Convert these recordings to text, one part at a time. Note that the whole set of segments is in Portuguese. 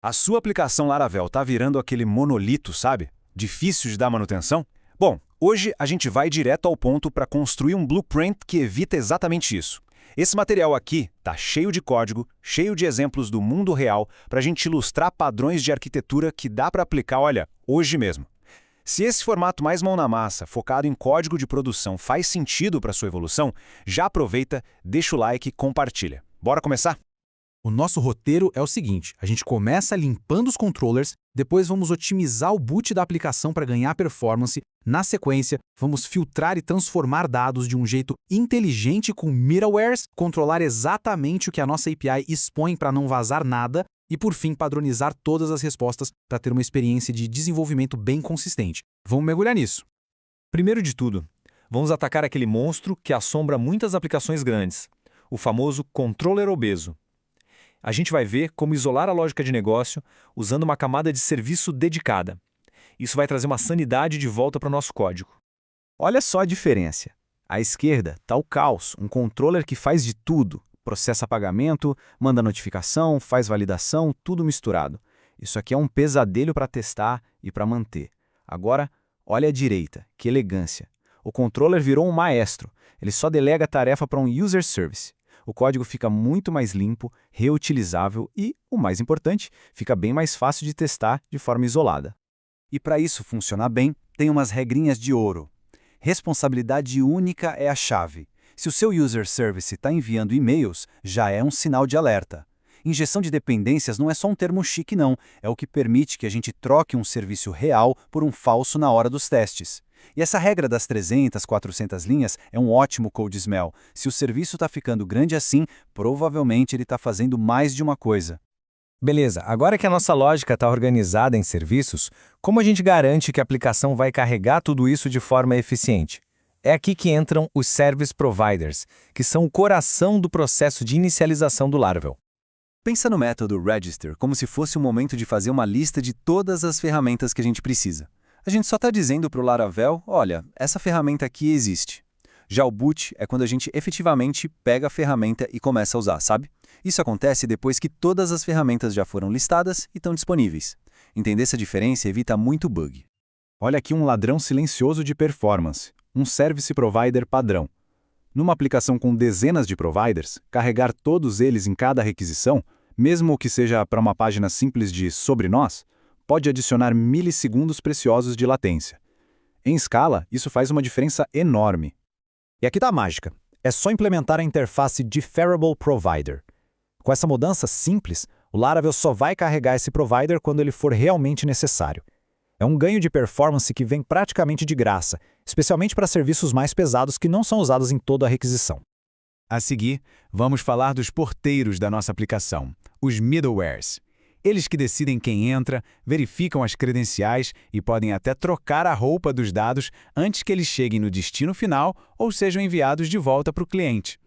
A sua aplicação Laravel está virando aquele monolito, sabe? Difícil de dar manutenção? Bom, hoje a gente vai direto ao ponto para construir um blueprint que evita exatamente isso. Esse material aqui está cheio de código, cheio de exemplos do mundo real para a gente ilustrar padrões de arquitetura que dá para aplicar, olha, hoje mesmo. Se esse formato mais mão na massa, focado em código de produção, faz sentido para sua evolução, já aproveita, deixa o like e compartilha. Bora começar? O nosso roteiro é o seguinte, a gente começa limpando os controllers, depois vamos otimizar o boot da aplicação para ganhar performance, na sequência, vamos filtrar e transformar dados de um jeito inteligente com middlewares, controlar exatamente o que a nossa API expõe para não vazar nada e, por fim, padronizar todas as respostas para ter uma experiência de desenvolvimento bem consistente. Vamos mergulhar nisso. Primeiro de tudo, vamos atacar aquele monstro que assombra muitas aplicações grandes, o famoso controller obeso. A gente vai ver como isolar a lógica de negócio usando uma camada de serviço dedicada. Isso vai trazer uma sanidade de volta para o nosso código. Olha só a diferença. À esquerda está o caos, um controller que faz de tudo. Processa pagamento, manda notificação, faz validação, tudo misturado. Isso aqui é um pesadelo para testar e para manter. Agora, olha à direita, que elegância. O controller virou um maestro. Ele só delega a tarefa para um user service. O código fica muito mais limpo, reutilizável e, o mais importante, fica bem mais fácil de testar de forma isolada. E para isso funcionar bem, tem umas regrinhas de ouro. Responsabilidade única é a chave. Se o seu user service está enviando e-mails, já é um sinal de alerta. Injeção de dependências não é só um termo chique não, é o que permite que a gente troque um serviço real por um falso na hora dos testes. E essa regra das 300, 400 linhas é um ótimo code smell. Se o serviço está ficando grande assim, provavelmente ele está fazendo mais de uma coisa. Beleza, agora que a nossa lógica está organizada em serviços, como a gente garante que a aplicação vai carregar tudo isso de forma eficiente? É aqui que entram os Service Providers, que são o coração do processo de inicialização do Laravel. Pensa no método Register como se fosse o momento de fazer uma lista de todas as ferramentas que a gente precisa. A gente só está dizendo para o Laravel, olha, essa ferramenta aqui existe. Já o boot é quando a gente efetivamente pega a ferramenta e começa a usar, sabe? Isso acontece depois que todas as ferramentas já foram listadas e estão disponíveis. Entender essa diferença evita muito bug. Olha aqui um ladrão silencioso de performance, um Service Provider padrão. Numa aplicação com dezenas de providers, carregar todos eles em cada requisição, mesmo que seja para uma página simples de sobre nós, pode adicionar milissegundos preciosos de latência. Em escala, isso faz uma diferença enorme. E aqui está a mágica. É só implementar a interface Deferrable Provider. Com essa mudança simples, o Laravel só vai carregar esse provider quando ele for realmente necessário. É um ganho de performance que vem praticamente de graça, especialmente para serviços mais pesados que não são usados em toda a requisição. A seguir, vamos falar dos porteiros da nossa aplicação, os middlewares. Eles que decidem quem entra, verificam as credenciais e podem até trocar a roupa dos dados antes que eles cheguem no destino final ou sejam enviados de volta para o cliente.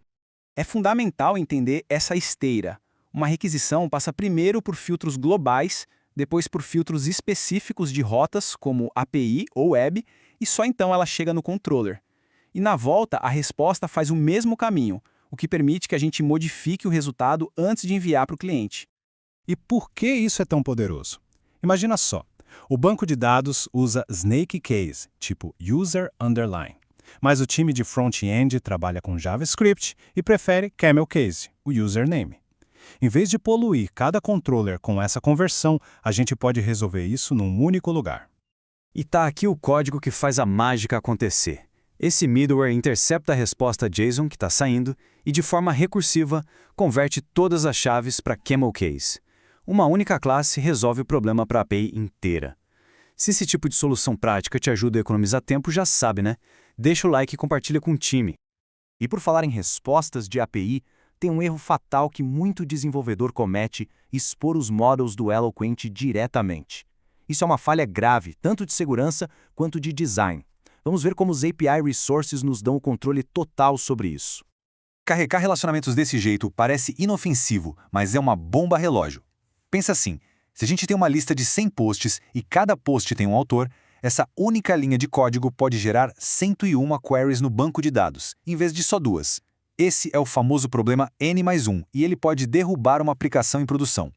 É fundamental entender essa esteira. Uma requisição passa primeiro por filtros globais, depois por filtros específicos de rotas, como API ou web, e só então ela chega no controller. E na volta, a resposta faz o mesmo caminho, o que permite que a gente modifique o resultado antes de enviar para o cliente. E por que isso é tão poderoso? Imagina só, o banco de dados usa Snake Case, tipo User Underline, mas o time de front-end trabalha com JavaScript e prefere Camel Case, o username. Em vez de poluir cada controller com essa conversão, a gente pode resolver isso num único lugar. E tá aqui o código que faz a mágica acontecer. Esse middleware intercepta a resposta JSON que está saindo e, de forma recursiva, converte todas as chaves para Camel Case. Uma única classe resolve o problema para a API inteira. Se esse tipo de solução prática te ajuda a economizar tempo, já sabe, né? Deixa o like e compartilha com o time. E por falar em respostas de API, tem um erro fatal que muito desenvolvedor comete: expor os models do Eloquent diretamente. Isso é uma falha grave, tanto de segurança quanto de design. Vamos ver como os API Resources nos dão o controle total sobre isso. Carregar relacionamentos desse jeito parece inofensivo, mas é uma bomba relógio. Pensa assim, se a gente tem uma lista de 100 posts e cada post tem um autor, essa única linha de código pode gerar 101 queries no banco de dados, em vez de só 2. Esse é o famoso problema N+1 e ele pode derrubar uma aplicação em produção.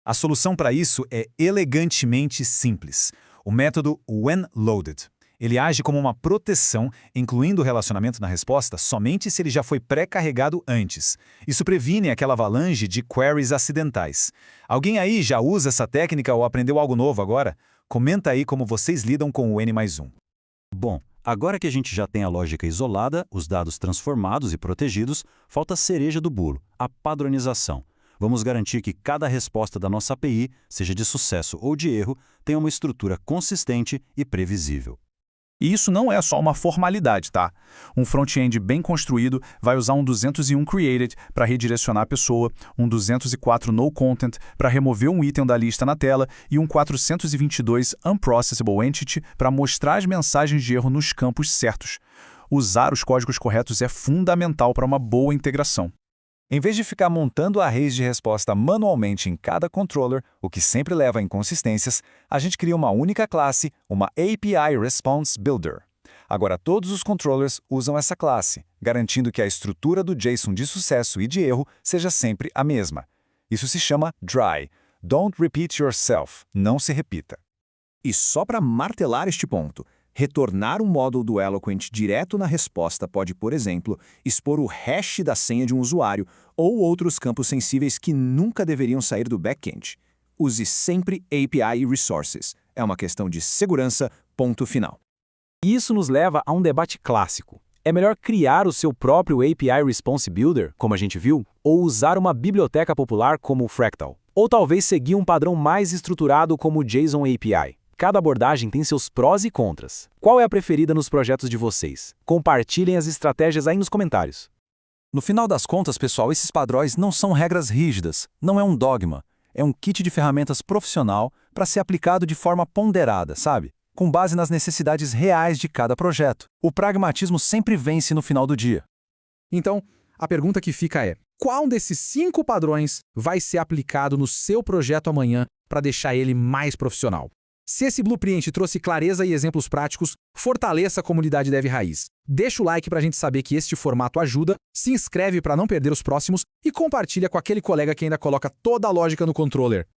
A solução para isso é elegantemente simples. O método When Loaded. Ele age como uma proteção, incluindo o relacionamento na resposta somente se ele já foi pré-carregado antes. Isso previne aquela avalanche de queries acidentais. Alguém aí já usa essa técnica ou aprendeu algo novo agora? Comenta aí como vocês lidam com o N+1. Bom, agora que a gente já tem a lógica isolada, os dados transformados e protegidos, falta a cereja do bolo, a padronização. Vamos garantir que cada resposta da nossa API, seja de sucesso ou de erro, tenha uma estrutura consistente e previsível. E isso não é só uma formalidade, tá? Um front-end bem construído vai usar um 201 created para redirecionar a pessoa, um 204 no content para remover um item da lista na tela e um 422 unprocessable entity para mostrar as mensagens de erro nos campos certos. Usar os códigos corretos é fundamental para uma boa integração. Em vez de ficar montando arrays de resposta manualmente em cada controller, o que sempre leva a inconsistências, a gente cria uma única classe, uma API Response Builder. Agora todos os controllers usam essa classe, garantindo que a estrutura do JSON de sucesso e de erro seja sempre a mesma. Isso se chama DRY. Don't repeat yourself. Não se repita. E só para martelar este ponto, retornar um módulo do Eloquent direto na resposta pode, por exemplo, expor o hash da senha de um usuário ou outros campos sensíveis que nunca deveriam sair do back-end. Use sempre API Resources. É uma questão de segurança, ponto final. Isso nos leva a um debate clássico. É melhor criar o seu próprio API Response Builder, como a gente viu, ou usar uma biblioteca popular como o Fractal? Ou talvez seguir um padrão mais estruturado como o JSON API? Cada abordagem tem seus prós e contras. Qual é a preferida nos projetos de vocês? Compartilhem as estratégias aí nos comentários. No final das contas, pessoal, esses padrões não são regras rígidas, não é um dogma. É um kit de ferramentas profissional para ser aplicado de forma ponderada, sabe? Com base nas necessidades reais de cada projeto. O pragmatismo sempre vence no final do dia. Então, a pergunta que fica é: qual desses 5 padrões vai ser aplicado no seu projeto amanhã para deixar ele mais profissional? Se esse blueprint trouxe clareza e exemplos práticos, fortaleça a comunidade Dev Raiz. Deixa o like para a gente saber que este formato ajuda, se inscreve para não perder os próximos e compartilha com aquele colega que ainda coloca toda a lógica no controller.